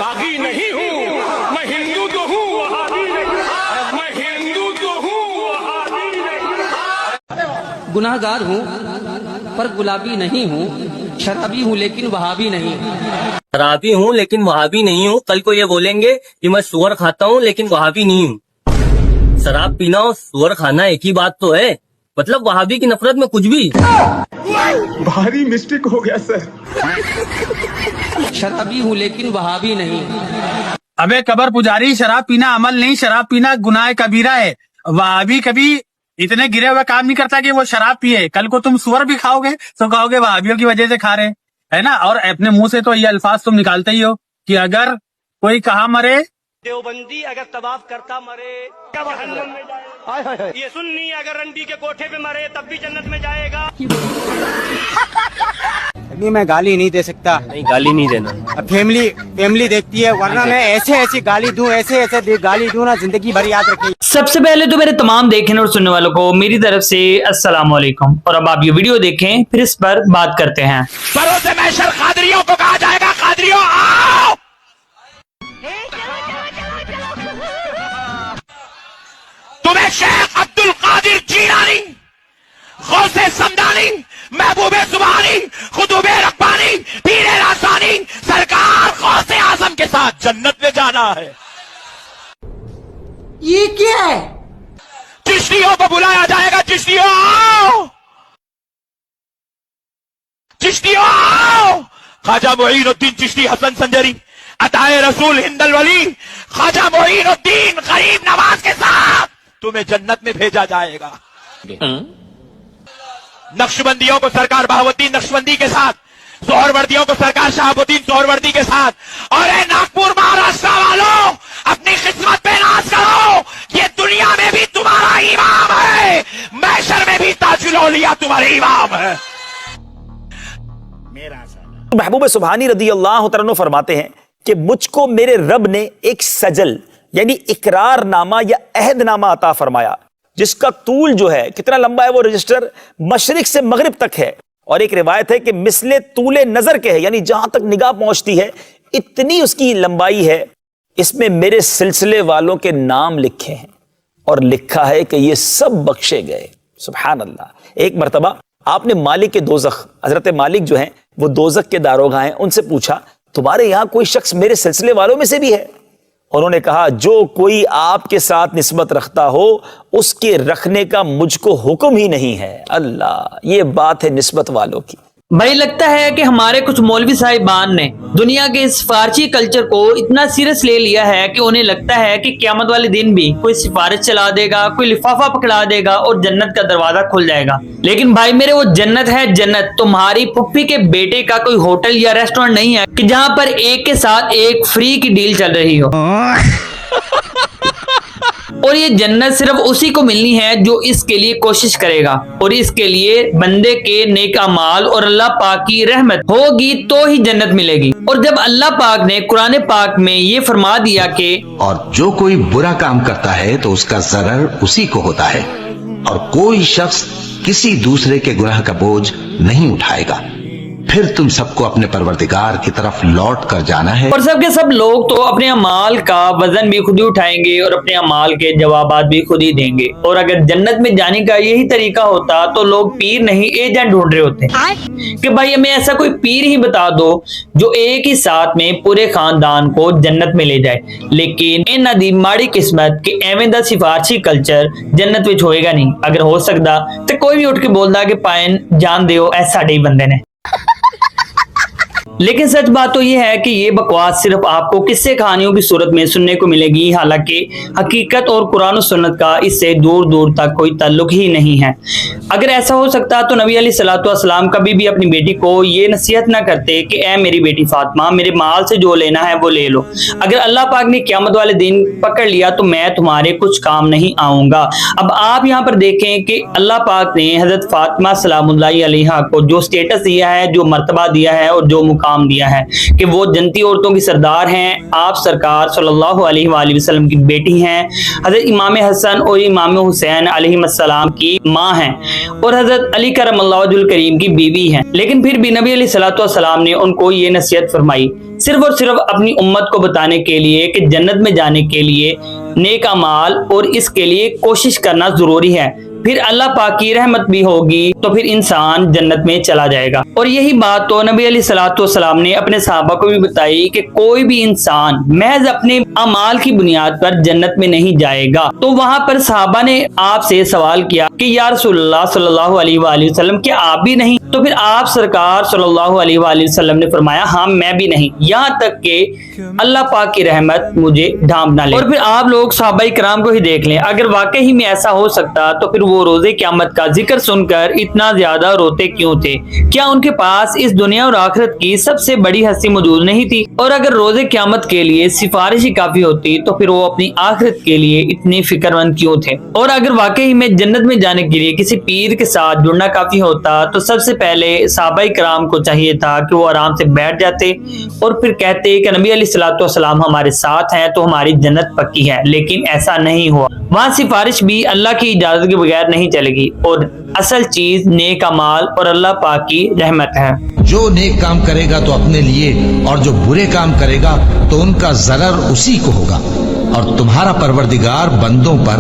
बागी नहीं हूँ, मैं हिंदू तो हूँ वहाबी नहीं, मैं हिंदू तो हूँ वहाबी नहीं। गुनाहगार हूँ पर गुलाबी नहीं हूँ, शराबी हूँ लेकिन वहाबी नहीं। शराबी हूँ लेकिन वहाबी नहीं हूँ। कल को ये बोलेंगे कि मैं सुअर खाता हूँ लेकिन वहाबी नहीं हूँ। शराब पीना और सुअर खाना एक ही बात तो है। मतलब वहाबी की नफरत में कुछ भी। भारी मिस्टेक हो गया सर। शराबी हूँ लेकिन वहाबी नहीं। अबे कबर पुजारी, शराब पीना अमल नहीं, शराब पीना गुनाह कबीरा है। वहाबी कभी इतने गिरे हुए काम नहीं करता कि वो शराब पिए। कल को तुम सुअर भी खाओगे तो कहोगे वहाबियों की वजह से खा रहे, है ना। और अपने मुंह से तो ये अल्फाज तुम निकालते ही हो कि अगर कोई कहा मरे, देवबंदी अगर तवाफ करता मरे क्या जहन्नम में जाएगा। ये सुन्नी अगर रंडी के कोठे पे मरे तब भी जन्नत में जाएगा। अभी मैं गाली नहीं दे सकता। नहीं, गाली नहीं देना। अब फैमिली देखती है, वरना मैं ऐसे गाली दूं, ऐसे गाली दूं ना, जिंदगी भर याद रखेगी। सबसे पहले तो मेरे तमाम देखने और सुनने वालों को मेरी तरफ से अस्सलाम वालेकुम। और अब आप ये वीडियो देखें, फिर इस पर बात करते हैं। बरोज़ महशर कादरियों को कहा जाएगा, कादरियों आओ। तुम्हें शेख अब्दुल कादिर जीलानी, गौसे समदानी, महबूबे जुबानी, खुतूबे रब्बानी, पीरे रासानी, सरकार गौसे आजम के साथ जन्नत में जाना है। ये क्या है? चिश्तियों को बुलाया जाएगा, चिश्तियों आओ, चिश्तियों आओ। ख्वाजा मोइनुद्दीन चिश्ती हसन संजरी, अताए रसूल हिंदल वली, ख्वाजा मोइनुद्दीन गरीब नवाज के साथ तुम्हें जन्नत में भेजा जाएगा। नक्शबंदियों को सरकार बहाउद्दीन नक्शबंदी के साथ, सोहरवर्दियों को सरकार शहाबुद्दीन सोहरवर्दी के साथ। और नागपुर महाराष्ट्र वालों, अपनी किस्मत पे नाज करो, ये दुनिया में भी तुम्हारा इमाम है, महशर में भी ताजुल औलिया तुम्हारे इमाम है। महबूब सुबहानी रदी अल्लाह तआला फरमाते हैं कि मुझको मेरे रब ने एक सजल यानी इकरारनामा या अहदनामा अता फरमाया, जिसका तूल जो है कितना लंबा है, वो रजिस्टर मशरिक से मगरिब तक है। और एक रिवायत है कि मिसले तूले नजर के है, यानी जहां तक निगाह पहुंचती है इतनी उसकी लंबाई है। इसमें मेरे सिलसिले वालों के नाम लिखे हैं और लिखा है कि ये सब बख्शे गए। सुभान अल्लाह। एक मर्तबा आपने मालिक के दोजख, हजरत मालिक जो हैं वो दोजख के दारोगा हैं, उनसे पूछा तुम्हारे यहां कोई शख्स मेरे सिलसिले वालों में से भी है? उन्होंने कहा जो कोई आपके साथ निस्बत रखता हो उसके रखने का मुझको हुक्म ही नहीं है। अल्लाह, ये बात है निस्बत वालों की। भाई लगता है कि हमारे कुछ मौलवी साहिबान ने दुनिया के इस फारसी कल्चर को इतना सीरियस ले लिया है कि उन्हें लगता है कि क़यामत वाले दिन भी कोई सिफारिश चला देगा, कोई लिफाफा पकड़ा देगा और जन्नत का दरवाजा खुल जाएगा। लेकिन भाई मेरे, वो जन्नत है जन्नत, तुम्हारी पुप्पी के बेटे का कोई होटल या रेस्टोरेंट नहीं है कि जहाँ पर एक के साथ एक फ्री की डील चल रही हो। और ये जन्नत सिर्फ उसी को मिलनी है जो इसके लिए कोशिश करेगा, और इसके लिए बंदे के नेक अमाल और अल्लाह पाक की रहमत होगी तो ही जन्नत मिलेगी। और जब अल्लाह पाक ने कुरान पाक में ये फरमा दिया कि और जो कोई बुरा काम करता है तो उसका जरर उसी को होता है, और कोई शख्स किसी दूसरे के गुनाह का बोझ नहीं उठाएगा, फिर तुम सबको अपने परवरदिगार की तरफ लौट कर जाना है। और सबके सब लोग तो अपने अमाल का वजन भी खुद ही उठाएंगे और अपने अमाल के जवाबात भी खुद ही देंगे। और अगर जन्नत में जाने का यही तरीका होता तो लोग पीर नहीं एजेंट ढूंढ रहे होते कि भाई हमें ऐसा कोई पीर ही बता दो जो एक ही साथ में पूरे खानदान को जन्नत में ले जाए। लेकिन इन्हां दी माड़ी किस्मत कि एवें दा सिफारशी कल्चर जन्नत विच होएगा नहीं। अगर हो सकता तो कोई भी उठ के बोलदा कि पाइन जान दियो ऐ साडे ही बंदे ने। लेकिन सच बात तो यह है कि ये बकवास सिर्फ आपको किस्से कहानियों की सूरत में सुनने को मिलेगी, हालांकि हकीकत और कुरान और सुन्नत का इससे दूर दूर तक कोई ताल्लुक ही नहीं है। अगर ऐसा हो सकता तो नबी अलैहिस्सलातु वस्सलाम कभी भी अपनी बेटी को ये नसीहत ना करते कि ए मेरी बेटी फातिमा, मेरे माल से जो लेना है वो ले लो। अगर अल्लाह पाक ने क़यामत वाले दिन पकड़ लिया तो मैं तुम्हारे कुछ काम नहीं आऊंगा। अब आप यहाँ पर देखें कि अल्लाह पाक ने हजरत फातिमा सलामुल्लाहि अलैहा को जो स्टेटस दिया है, जो मर्तबा दिया है और जो मुकाम मकाम दिया है कि वो जन्नती औरतों की सरदार हैं। आप सरकार सल्लल्लाहु अलैहि वसल्लम की बेटी हैं, हजरत इमाम हसन और इमाम हुसैन अलैहिस्सलाम की माँ हैं और हजरत अली करमल्लाहु वजहुल करीम की बीवी हैं। लेकिन फिर भी नबी अलैहिस्सलाम ने उनको ये नसीहत फरमाई सिर्फ और सिर्फ अपनी उम्मत को बताने के लिए कि जन्नत में जाने के लिए नेक अमाल और इसके लिए कोशिश करना जरूरी है, फिर अल्लाह पाक की रहमत भी होगी तो फिर इंसान जन्नत में चला जाएगा। और यही बात तो नबी अलैहिस्सलाम ने अपने सहाबा को भी बताई कि कोई भी इंसान महज अपने अमाल की बुनियाद पर जन्नत में नहीं जाएगा। तो वहां पर सहाबा ने आपसे सवाल किया कि या रसूलुल्लाह सल्लल्लाहु अलैहि वसल्लम क्या आप भी नहीं? तो फिर आप सरकार सल्लल्लाहु अलैहि वसल्लम ने फरमाया हाँ मैं भी नहीं, यहाँ तक कि अल्लाह पाक की रहमत मुझे ढांप ना ले। और फिर आप लोग सहाबा इकराम को ही देख लें, अगर वाकई ही में ऐसा हो सकता तो फिर वो रोजे क़यामत का जिक्र सुनकर इतना ज्यादा रोते क्यों थे? क्या उनके पास इस दुनिया और आखिरत की सबसे बड़ी हस्ती मौजूद नहीं थी? और अगर रोजे क़यामत के लिए सिफारिश ही काफी होती तो फिर वो अपनी आखिरत के लिए इतने फिक्रमंद क्यों थे? और अगर वाकई में जन्नत में जाने के लिए किसी पीर के साथ जुड़ना काफी होता तो सबसे पहले सहाबा इकराम को चाहिए था कि वो आराम से बैठ जाते और फिर कहते कि नबी अलैहिस्सलाम हमारे साथ हैं तो हमारी जन्नत पक्की है। लेकिन ऐसा नहीं हुआ, वहाँ सिफारिश भी अल्लाह की इजाजत के बगैर नहीं चलेगी और असल चीज नेक अमाल और अल्लाह पाक की रहमत है। जो नेक काम करेगा तो अपने लिए और जो बुरे काम करेगा तो उनका जरर उसी को होगा, और तुम्हारा परवरदिगार बंदों पर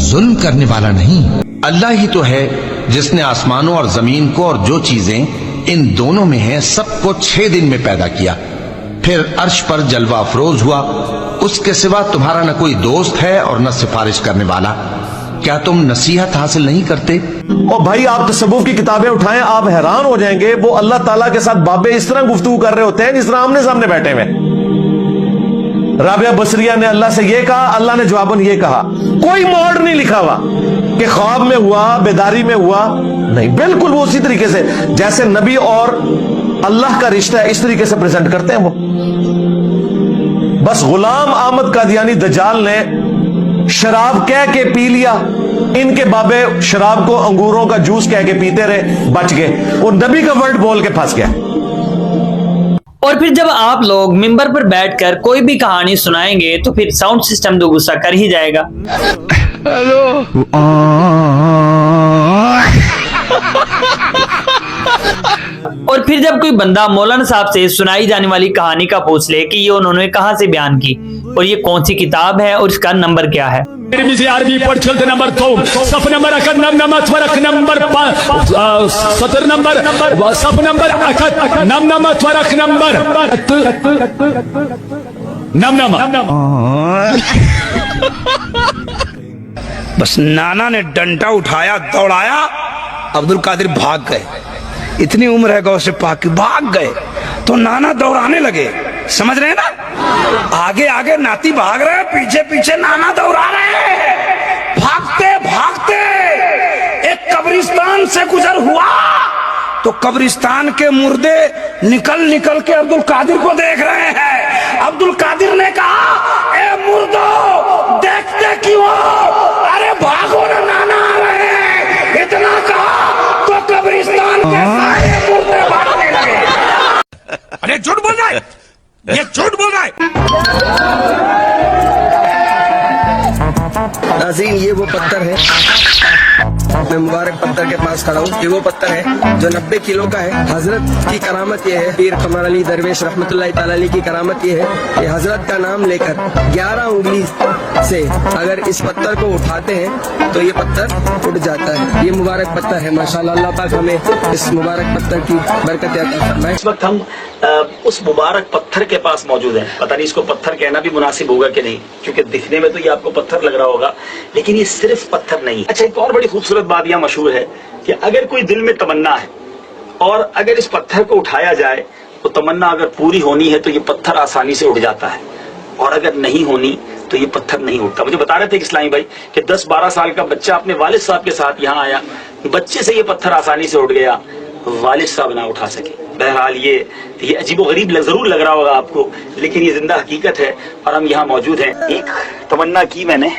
जुल्म करने वाला नहीं। अल्लाह ही तो है जिसने आसमानों और जमीन को और जो चीजें इन दोनों में हैं सबको 6 दिन में पैदा किया, फिर अर्श पर जलवा अफरोज हुआ। उसके सिवा तुम्हारा न कोई दोस्त है और न सिफारिश करने वाला। क्या तुम नसीहत हासिल नहीं करते? और भाई आप तसव्वुफ की किताबें उठाएं, आप हैरान हो जाएंगे, वो अल्लाह ताला के साथ बाबे इस तरह गुफ्तगू कर रहे होते हैं जिस तरह आमने सामने बैठे हुए। राबिया बसरिया ने अल्लाह से ये कहा, अल्लाह ने जवाबन ये कहा। कोई मोड़ नहीं लिखा हुआ कि ख्वाब में हुआ, बेदारी में हुआ, नहीं, बिल्कुल वो उसी तरीके से जैसे नबी और अल्लाह का रिश्ता है इस तरीके से प्रेजेंट करते हैं वो। बस गुलाम अहमद कादियानी दज्जाल ने शराब कह के पी लिया, इनके बाबे शराब को अंगूरों का जूस कह के पीते रहे, बच गए, और नबी का वर्ड बोल के फंस गया। और फिर जब आप लोग मिंबर पर बैठकर कोई भी कहानी सुनाएंगे तो फिर साउंड सिस्टम तो गुस्सा कर ही जाएगा। और फिर जब कोई बंदा मौलाना साहब से सुनाई जाने वाली कहानी का पूछ ले कि ये उन्होंने कहाँ से बयान की और ये कौन सी किताब है और इसका नंबर क्या है, आरबी पढ़ चलते नंबर 2 सफ नंबर अकद नम त्वरक नंबर 17 नंबर सफ नंबर अकद नम त्वरक नंबर नम। बस नाना ने डंडा उठाया, दौड़ाया, अब्दुल कादिर भाग गए। इतनी उम्र है गौ से पाक की, भाग गए तो नाना दौड़ाने लगे, समझ रहे हैं ना? आगे आगे नाती भाग रहे हैं, पीछे पीछे नाना दौड़ा रहे हैं। भागते भागते एक कब्रिस्तान से गुजर हुआ तो कब्रिस्तान के मुर्दे निकल निकल के अब्दुल कादिर को देख रहे हैं। अब्दुल कादिर ने कहा, ए मुर्दो देखते क्यों? अरे भागो ना, नाना आ रहे हैं। इतना कहा तो कब्रिस्तान के सारे मुर्दे भागने लगे। अरे झूठ बोल रहा है, ये झूठ बोल रहा है। नाज़रीन, ये वो पत्थर है, मैं मुबारक पत्थर के पास खड़ा हूँ। ये वो पत्थर है जो 90 किलो का है। हजरत की करामत ये है, पीर कमर अली दरवेश रहमतुल्लाह तआला अलैह की करामत ये है कि हजरत का नाम लेकर 11 उंगली से अगर इस पत्थर को उठाते हैं तो ये पत्थर उठ जाता है। ये मुबारक पत्थर है, माशाअल्लाह। अल्लाह पाक हमें इस मुबारक पत्थर की बरकत अता फरमाए। इस वक्त हम उस मुबारक पत्थर के पास मौजूद हैं। पता नहीं इसको पत्थर कहना भी मुनासिब होगा कि नहीं, क्योंकि दिखने में तो ये आपको पत्थर लग रहा होगा, लेकिन ये सिर्फ पत्थर नहीं। अच्छा, एक और बड़ी खूबसूरत बात यह मशहूर है कि अगर कोई दिल में तमन्ना है और अगर इस पत्थर को उठाया जाए तो तमन्ना अगर पूरी होनी है तो ये पत्थर आसानी से उठ जाता है, और अगर नहीं होनी तो ये पत्थर नहीं उठता। मुझे बता रहे थे इस्लामी भाई कि 10-12 साल का बच्चा अपने वालिद साहब के साथ यहाँ आया, बच्चे से ये पत्थर आसानी से उठ गया, वालिद साहब ना उठा सके। बहरहाल ये अजीबो गरीब जरूर लग रहा होगा आपको, लेकिन ये जिंदा हकीकत है और हम यहाँ मौजूद हैं। एक तमन्ना की मैंने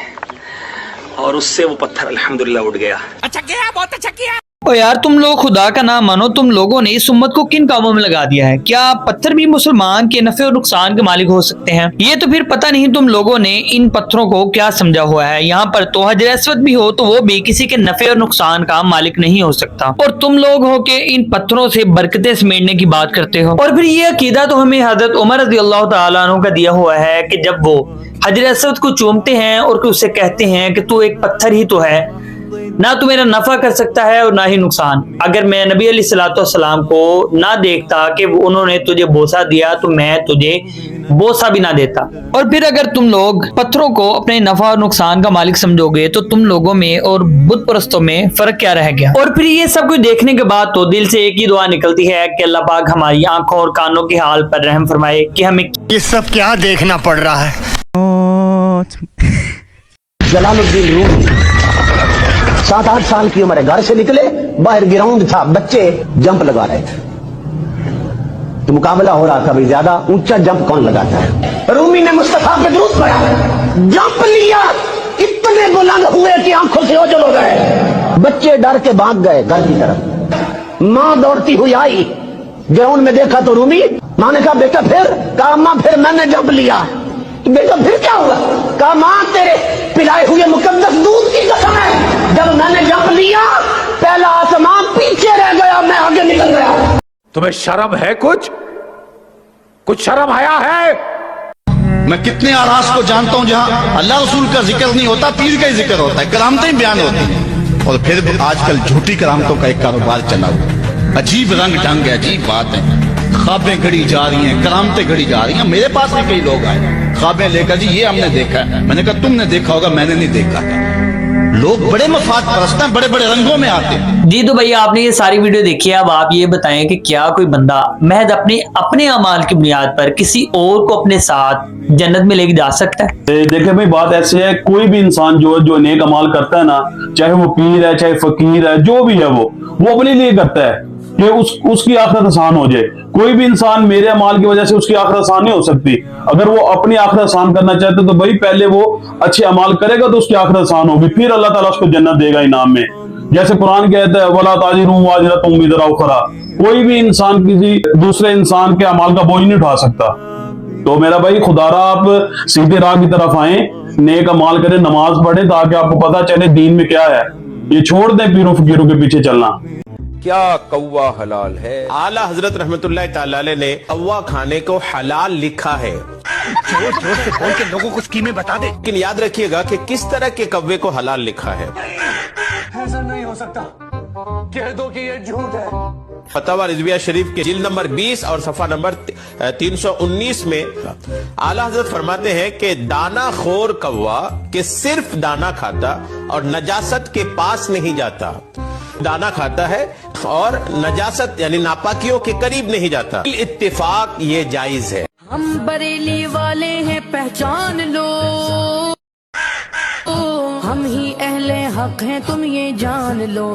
और उससे वो पत्थर अल्हम्दुलिल्लाह उठ गया। अच्छा किया, बहुत अच्छा किया। और यार तुम लोग खुदा का नाम मानो, तुम लोगों ने इस उम्मत को किन कामों में लगा दिया है? क्या पत्थर भी मुसलमान के नफे और नुकसान के मालिक हो सकते हैं? ये तो फिर पता नहीं तुम लोगों ने इन पत्थरों को क्या समझा हुआ है। यहाँ पर तो हजर अस्वद भी हो तो वो भी किसी के नफे और नुकसान का मालिक नहीं हो सकता, और तुम लोग हो के इन पत्थरों से बरकतें समेटने की बात करते हो। और फिर ये अकीदा तो हमें हजरत उमर रज़ी अल्लाह तआला अन्हु का दिया हुआ है कि जब वो हजर अस्वद को चूमते हैं और उससे कहते हैं कि तू एक पत्थर ही तो है, ना तो मेरा नफा कर सकता है और ना ही नुकसान। अगर मैं नबी अलैहिस्सलाम को ना देखता कि उन्होंने तुझे बोसा दिया तो मैं तुझे बोसा भी ना देता। और फिर अगर तुम लोग पत्थरों को अपने नफा और नुकसान का मालिक समझोगे तो तुम लोगों में और बुत परस्तों में फर्क क्या रह गया? और फिर ये सब कुछ देखने के बाद तो दिल से एक ही दुआ निकलती है कि अल्लाह पाक हमारी आंखों और कानों के हाल पर रहम फरमाए कि हमें ये सब क्या देखना पड़ रहा है। जलालुद्दीन रूमी 7-8 साल की उम्र है, घर से निकले, बाहर ग्राउंड था, बच्चे जंप लगा रहे थे, तो मुकाबला हो रहा था भाई ज्यादा ऊंचा जंप कौन लगाता है। रूमी ने मुस्तफा पे दुरूद पढ़ा, जंप लिया, इतने बुलंद हुए कि आंखों से ओझल हो गए। बच्चे डर के भाग गए घर की तरफ। माँ दौड़ती हुई आई, ग्राउंड में देखा तो रूमी। माँ ने कहा बेटा फिर? कहा माँ फिर मैंने जंप लिया। बेटा फिर क्या हुआ? कहा माँ तेरे पिलाए हुए मुकद्दस दूध की कसम है, जब मैंने जंप लिया पहला आसमान पीछे रह गया, मैं आगे निकल गया। तुम्हें शर्म है? कुछ शर्म आया है? मैं कितने आरास को जानता हूँ जहाँ अल्लाह रसूल का जिक्र नहीं होता, पीर का ही जिक्र होता है, करामतें ही बयान होती हैं। और फिर आजकल झूठी करामतों का एक कारोबार चला हुआ, अजीब रंग ढंग है, अजीब बात है। ख्वाबें घड़ी जा रही हैं, करामतें घड़ी जा रही हैं। मेरे पास भी कई लोग आए ख्वाबें लेकर, जी ये हमने देखा है। मैंने कहा तुमने देखा होगा, मैंने नहीं देखा है। लोग बड़े मफाद परस्त हैं, बड़े बड़े रंगों में आते हैं। जी तो भैया आपने ये सारी वीडियो देखी है, अब आप ये बताएं कि क्या कोई बंदा महज अपने अमाल की बुनियाद पर किसी और को अपने साथ जन्नत में लेके जा सकता है? देखिए भाई बात ऐसी है, कोई भी इंसान जो नेक अमाल करता है ना, चाहे वो पीर है चाहे फकीर है, जो भी है वो अपने लिए करता है कि उसकी आखिरत आसान हो जाए। कोई भी इंसान मेरे अमाल की वजह से उसकी आखिरत आसान नहीं हो सकती। अगर वो अपनी आखिरत आसान करना चाहते तो भाई पहले वो अच्छे अमाल करेगा तो उसकी आखिरत आसान होगी, फिर अल्लाह ताला उसको जन्नत देगा इनाम में। जैसे कुरान कहता है वला ताजिरू वाजिरतुम विज़रा उखरा, कोई भी इंसान किसी दूसरे इंसान के अमाल का बोझ नहीं उठा सकता। तो मेरा भाई खुदारा आप सीधे राह की तरफ आए, नेक अमाल करें, नमाज पढ़े, ताकि आपको पता चले दीन में क्या है। ये छोड़ दें पीरों फकीरों के पीछे चलना। क्या कौवा हलाल है? आला हजरत रहमतुल्लाह ताला अलैह ने कौवा खाने को हलाल लिखा है। जोर जोर से बोल के लोगों को स्कीमें बता दे। लेकिन याद रखिएगा कि किस तरह के कौवे को हलाल लिखा है। ऐसा नहीं हो सकता, कह दो कि ये झूठ है। फतवा रिजविया शरीफ के जिल्द नंबर 20 और सफा नंबर 319 में आला हजरत फरमाते हैं कि दाना खोर कौवा के सिर्फ दाना खाता और नजासत के पास नहीं जाता। दाना खाता है और नजासत यानी नापाकियों के करीब नहीं जाता। इत्तिफाक ये जायज है। हम बरेली वाले हैं पहचान लो, हम ही अहले हक हैं तुम ये जान लो।